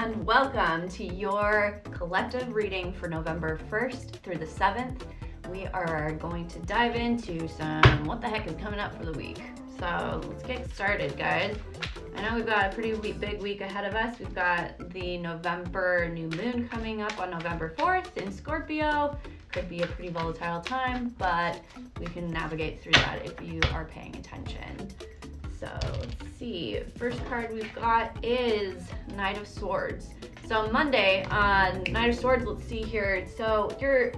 and welcome to your collective reading for November 1st through the 7th. We are going to dive into some what the heck is coming up for the week. So let's get started, guys. I know we've got a pretty big week ahead of us. We've got the November new moon coming up on November 4th in Scorpio. Could be a pretty volatile time, but we can navigate through that if you are paying attention. So let's see, first card we've got is Knight of Swords. So Monday on Knight of Swords, let's see here. So you're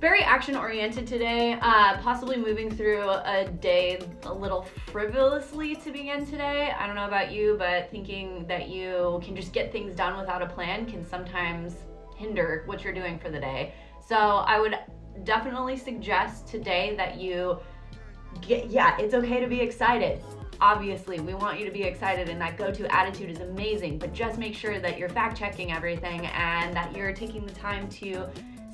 very action oriented today, possibly moving through a day a little frivolously to begin today. I don't know about you, but thinking that you can just get things done without a plan can sometimes hinder what you're doing for the day. So I would definitely suggest today that you it's okay to be excited. Obviously, we want you to be excited, and that go-to attitude is amazing, but just make sure that you're fact-checking everything and that you're taking the time to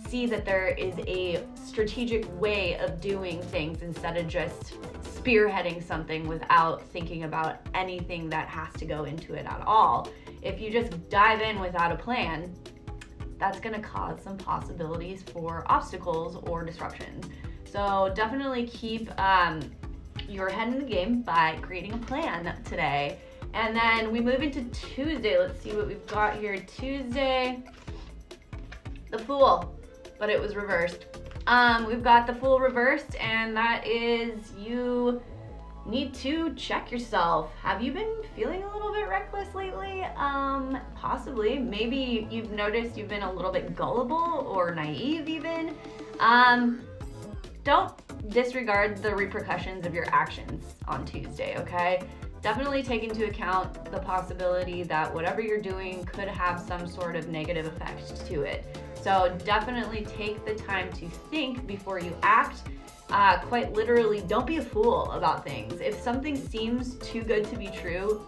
see that there is a strategic way of doing things instead of just spearheading something without thinking about anything that has to go into it at all. If you just dive in without a plan, that's going to cause some possibilities for obstacles or disruptions. So definitely keep your head in the game by creating a plan today. And then we move into Tuesday. Let's see what we've got here. Tuesday, the Fool, but it was reversed. We've got the Fool reversed, and that is you need to check yourself. Have you been feeling a little bit reckless lately? Possibly. Maybe you've noticed you've been a little bit gullible or naive even. Don't disregard the repercussions of your actions on Tuesday, okay? Definitely take into account the possibility that whatever you're doing could have some sort of negative effect to it. So definitely take the time to think before you act. Quite literally, don't be a fool about things. If something seems too good to be true,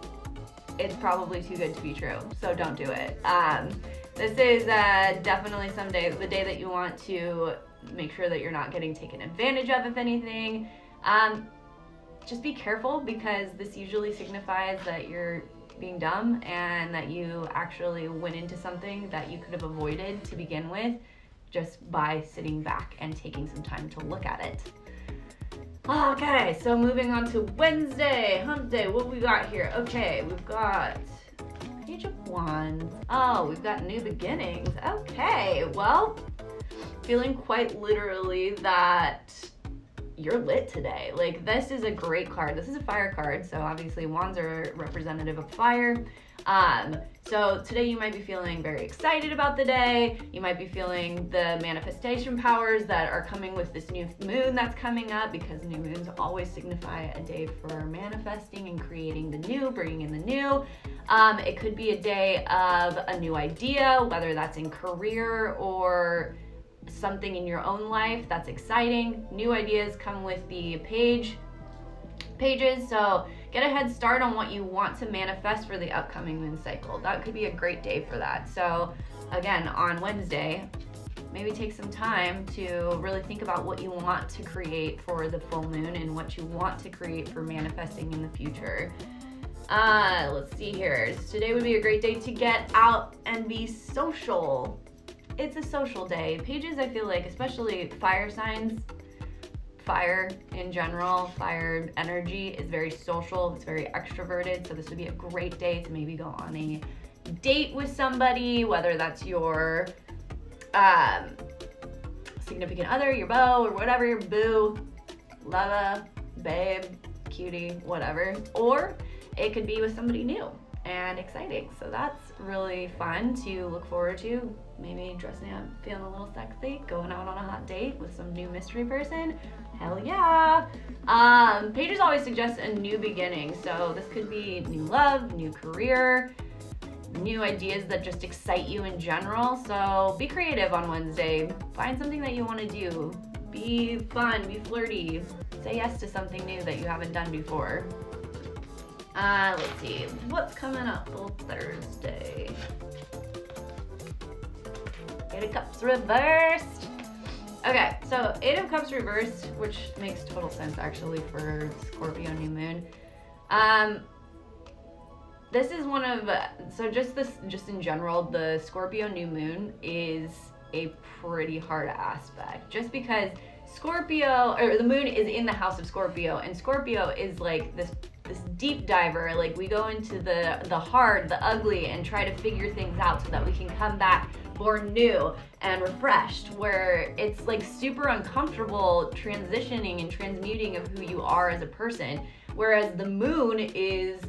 it's probably too good to be true, so don't do it. This is definitely the day that you want to make sure that you're not getting taken advantage of, if anything. Just be careful, because this usually signifies that you're being dumb and that you actually went into something that you could have avoided to begin with just by sitting back and taking some time to look at it. Okay, so moving on to Wednesday, hump day, what we got here? Okay, we've got Page of Wands. Oh, we've got new beginnings. Okay, well, feeling quite literally that you're lit today. Like, this is a great card. This is a fire card, so obviously wands are representative of fire. So today you might be feeling very excited about the day. You might be feeling the manifestation powers that are coming with this new moon that's coming up, because new moons always signify a day for manifesting and creating the new, bringing in the new. It could be a day of a new idea, whether that's in career or something in your own life that's exciting. New ideas come with the pages, so get a head start on what you want to manifest for the upcoming moon cycle. That could be a great day for that. So again, on Wednesday, maybe take some time to really think about what you want to create for the full moon and what you want to create for manifesting in the future. Let's see here. Today would be a great day to get out and be social. It's a social day. Pages, I feel like, especially fire signs, fire in general, fire energy is very social, it's very extroverted, so this would be a great day to maybe go on a date with somebody, whether that's your significant other, your beau, or whatever, your boo, lover, babe, cutie, whatever, or it could be with somebody new and exciting. So that's really fun to look forward to. Maybe dressing up, feeling a little sexy, going out on a hot date with some new mystery person. Hell yeah. Pages always suggest a new beginning. So this could be new love, new career, new ideas that just excite you in general. So be creative on Wednesday. Find something that you want to do. Be fun, be flirty. Say yes to something new that you haven't done before. Let's see, what's coming up on Thursday? Eight of Cups reversed. Okay, so Eight of Cups reversed, which makes total sense actually for Scorpio new moon. this is one of, just in general, the Scorpio new moon is a pretty hard aspect, just because Scorpio, or the moon is in the house of Scorpio, and Scorpio is like this deep diver. Like, we go into the hard, the ugly, and try to figure things out so that we can come back more new and refreshed, where it's like super uncomfortable transitioning and transmuting of who you are as a person. Whereas the moon is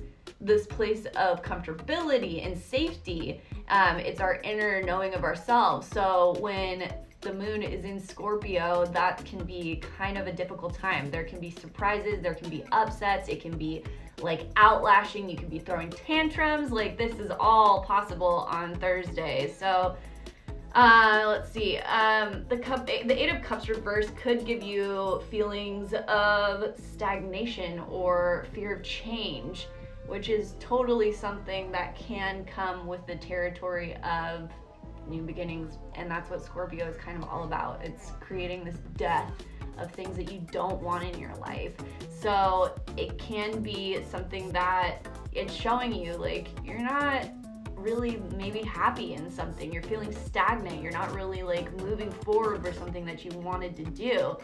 this place of comfortability and safety. It's our inner knowing of ourselves. So when the moon is in Scorpio, that can be kind of a difficult time. There can be surprises, there can be upsets, it can be like outlashing, you can be throwing tantrums. Like, this is all possible on Thursday. So let's see, the Eight of Cups reverse could give you feelings of stagnation or fear of change, which is totally something that can come with the territory of new beginnings. And that's what Scorpio is kind of all about. It's creating this death of things that you don't want in your life. So it can be something that it's showing you like you're not really maybe happy in something, you're feeling stagnant, you're not really like moving forward for something that you wanted to do.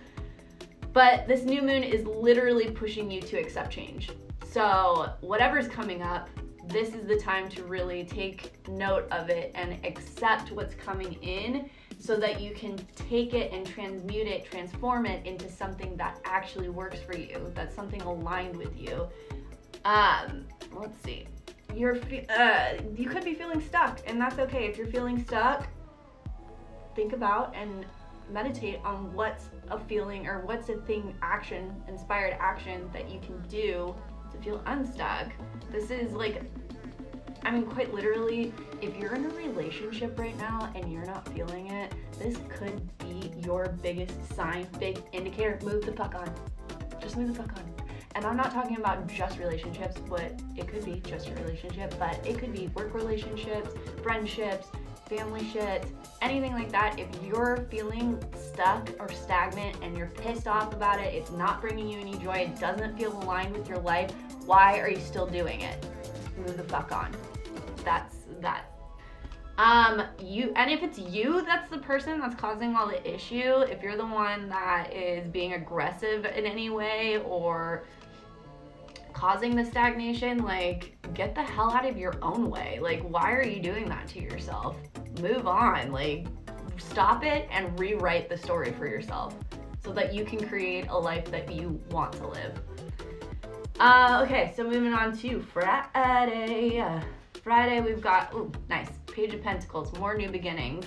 But this new moon is literally pushing you to accept change. So whatever's coming up, this is the time to really take note of it and accept what's coming in, so that you can take it and transmute it, transform it into something that actually works for you, that's something aligned with you. Let's see. You could be feeling stuck, and that's okay. If you're feeling stuck, think about and meditate on what's a feeling or what's a thing, action, inspired action that you can do to feel unstuck. This is like, I mean, quite literally, if you're in a relationship right now and you're not feeling it, this could be your biggest sign, big indicator. Move the fuck on. Just move the fuck on. And I'm not talking about just relationships, but it could be just a relationship, but it could be work relationships, friendships, family shit, anything like that. If you're feeling stuck or stagnant and you're pissed off about it, it's not bringing you any joy, it doesn't feel aligned with your life, why are you still doing it? Move the fuck on. That's that. And if it's you that's the person that's causing all the issue, if you're the one that is being aggressive in any way or causing the stagnation, like, get the hell out of your own way. Like, why are you doing that to yourself? Move on. Like, stop it and rewrite the story for yourself so that you can create a life that you want to live. Okay, so moving on to Friday. Friday, we've got, nice, Page of Pentacles, more new beginnings.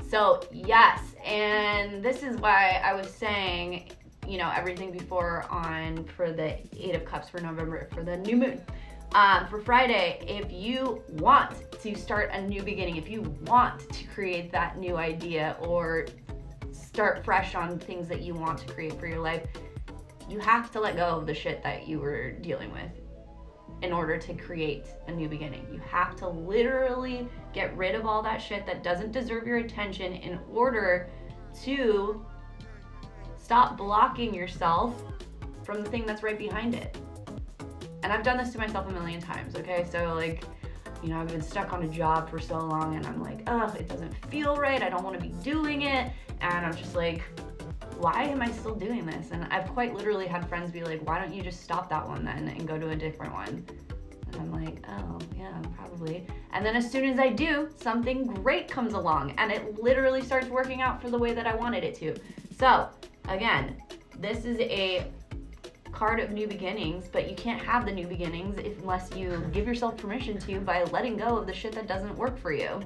So yes, and this is why I was saying, you know, everything before for the Eight of Cups for November, for the new moon. For Friday, if you want to start a new beginning, if you want to create that new idea or start fresh on things that you want to create for your life, you have to let go of the shit that you were dealing with in order to create a new beginning. You have to literally get rid of all that shit that doesn't deserve your attention in order to stop blocking yourself from the thing that's right behind it. And I've done this to myself a million times, okay? So like, you know, I've been stuck on a job for so long and I'm like, oh, it doesn't feel right, I don't want to be doing it. And I'm just like, why am I still doing this? And I've quite literally had friends be like, why don't you just stop that one then and go to a different one? And I'm like, oh yeah, probably. And then as soon as I do, something great comes along and it literally starts working out for the way that I wanted it to. So again, this is a card of new beginnings, but you can't have the new beginnings unless you give yourself permission to by letting go of the shit that doesn't work for you.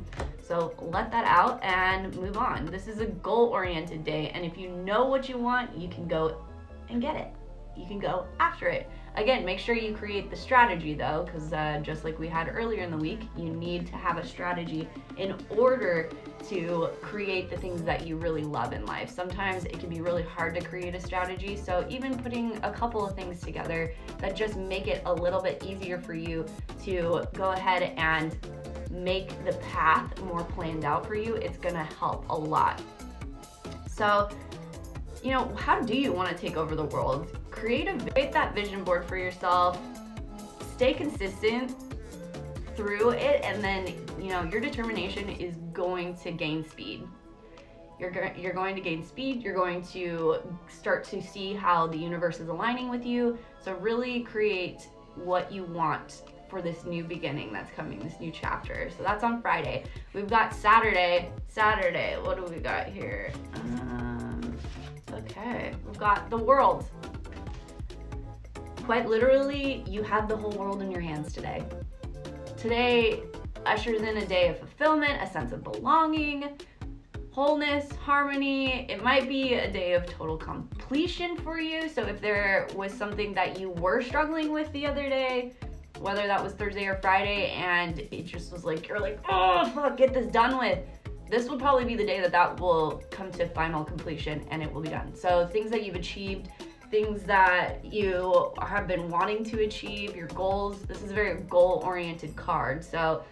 So let that out and move on. This is a goal-oriented day, and if you know what you want, you can go and get it. You can go after it. Again, make sure you create the strategy though, because just like we had earlier in the week, you need to have a strategy in order to create the things that you really love in life. Sometimes it can be really hard to create a strategy, so even putting a couple of things together that just make it a little bit easier for you to go ahead and make the path more planned out for you, it's gonna help a lot. So, you know, how do you want to take over the world? Create that vision board for yourself. Stay consistent. through it, and then, you know, your determination is going to gain speed. You're going to gain speed. You're going to start to see how the universe is aligning with you. So really create what you want for this new beginning that's coming, this new chapter. So that's on Friday. We've got Saturday, what do we got here? Okay, we've got the world. Quite literally, you have the whole world in your hands today. Today ushers in a day of fulfillment, a sense of belonging, wholeness, harmony. It might be a day of total completion for you. So if there was something that you were struggling with the other day, whether that was Thursday or Friday, and it just was like, you're like, oh, fuck, get this done with. This will probably be the day that will come to final completion and it will be done. So things that you've achieved, things that you have been wanting to achieve, your goals. This is a very goal-oriented card. So,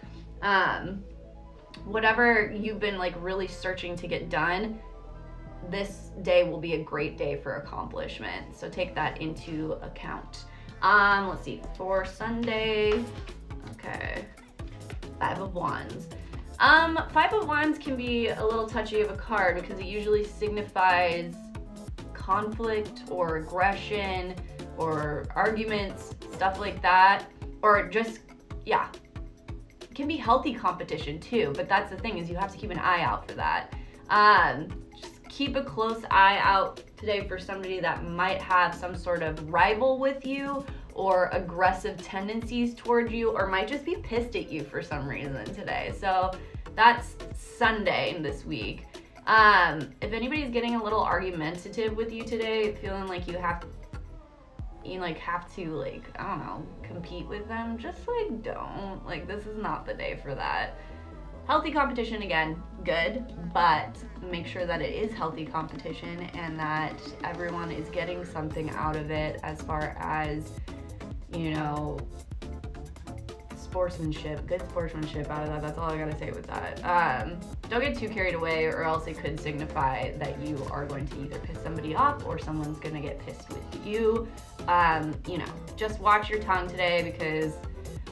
whatever you've been like really searching to get done, this day will be a great day for accomplishment. So take that into account. Let's see, for Sunday, okay, 5 of Wands. 5 of Wands can be a little touchy of a card because it usually signifies conflict or aggression or arguments, stuff like that, or just, yeah. It can be healthy competition too, but that's the thing, is you have to keep an eye out for that. Just keep a close eye out today for somebody that might have some sort of rival with you or aggressive tendencies toward you, or might just be pissed at you for some reason today. So that's Sunday this week. If anybody's getting a little argumentative with you today, feeling like you have to, I don't know, compete with them, just like don't. Like, this is not the day for that. Healthy competition, again, good, but make sure that it is healthy competition and that everyone is getting something out of it as far as, you know, sportsmanship, good sportsmanship out of that. That's all I gotta say with that. Don't get too carried away, or else it could signify that you are going to either piss somebody off or someone's gonna get pissed with you. You know, just watch your tongue today, because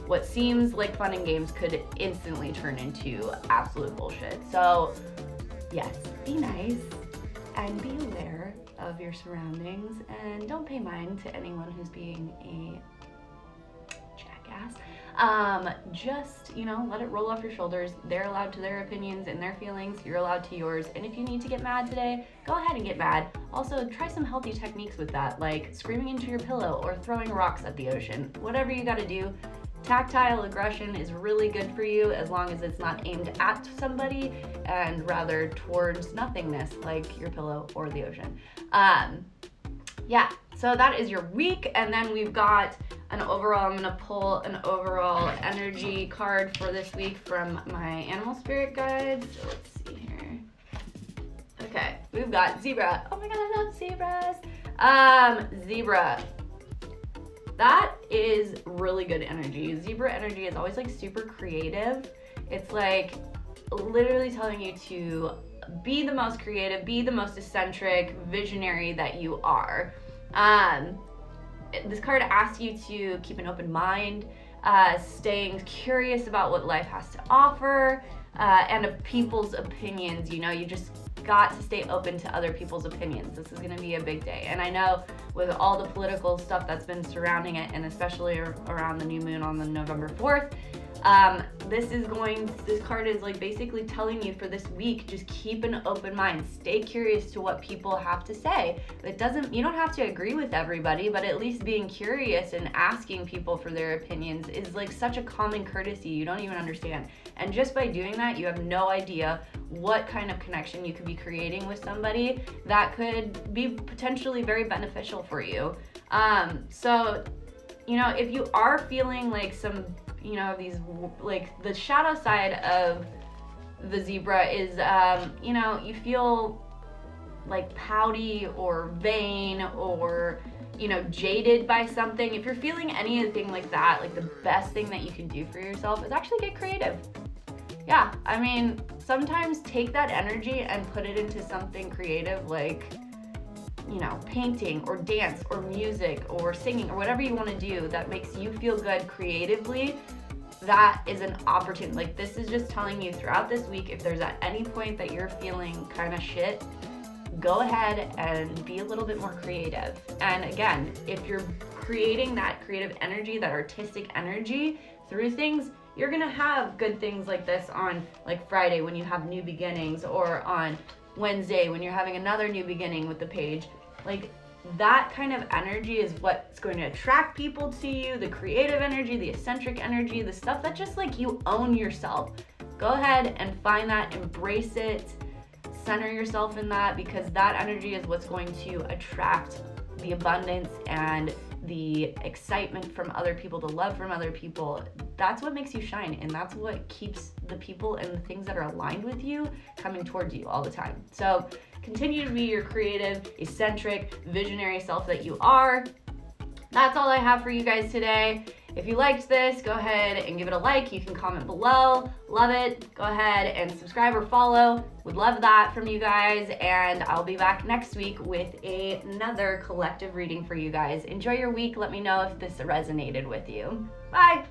what seems like fun and games could instantly turn into absolute bullshit. So yes, be nice and be aware of your surroundings, and don't pay mind to anyone who's being a jackass. Just, you know, let it roll off your shoulders. They're allowed to their opinions and their feelings. You're allowed to yours. And if you need to get mad today, go ahead and get mad. Also, try some healthy techniques with that, like screaming into your pillow or throwing rocks at the ocean. Whatever you gotta do. Tactile aggression is really good for you, as long as it's not aimed at somebody and rather towards nothingness, like your pillow or the ocean. Yeah, so that is your week. And then we've got an overall, I'm gonna pull an overall energy card for this week from my animal spirit guides. So let's see here. Okay, we've got zebra. Oh my god, I love zebras. Zebra. That is really good energy. Zebra energy is always like super creative. It's like literally telling you to be the most creative, be the most eccentric visionary that you are. This card asks you to keep an open mind, staying curious about what life has to offer, and of people's opinions. You know, you just got to stay open to other people's opinions. This is gonna be a big day. And I know with all the political stuff that's been surrounding it, and especially around the new moon on the November 4th, this card is like basically telling you for this week, just keep an open mind, stay curious to what people have to say. You don't have to agree with everybody, but at least being curious and asking people for their opinions is like such a common courtesy you don't even understand. And just by doing that, you have no idea what kind of connection you could be creating with somebody that could be potentially very beneficial for you. So, you know, if you are feeling like some, you know, these, like the shadow side of the zebra is, you know, you feel like pouty or vain or, you know, jaded by something. If you're feeling anything like that, like the best thing that you can do for yourself is actually get creative. Yeah, I mean, sometimes take that energy and put it into something creative, like, you know, painting or dance or music or singing or whatever you want to do that makes you feel good creatively. that is an opportunity. Like, this is just telling you throughout this week, if there's at any point that you're feeling kind of shit, go ahead and be a little bit more creative. And again, if you're creating that creative energy, that artistic energy through things, you're gonna have good things like this on like Friday when you have new beginnings, or on Wednesday when you're having another new beginning with the page. Like, that kind of energy is what's going to attract people to you, the creative energy, the eccentric energy, the stuff that just like you own yourself. Go ahead and find that, embrace it, center yourself in that, because that energy is what's going to attract the abundance and the excitement from other people, the love from other people. That's what makes you shine, and that's what keeps the people and the things that are aligned with you coming towards you all the time. So continue to be your creative, eccentric, visionary self that you are. That's all I have for you guys today. If you liked this, go ahead and give it a like. You can comment below. Love it. Go ahead and subscribe or follow. Would love that from you guys. And I'll be back next week with another collective reading for you guys. Enjoy your week. Let me know if this resonated with you. Bye.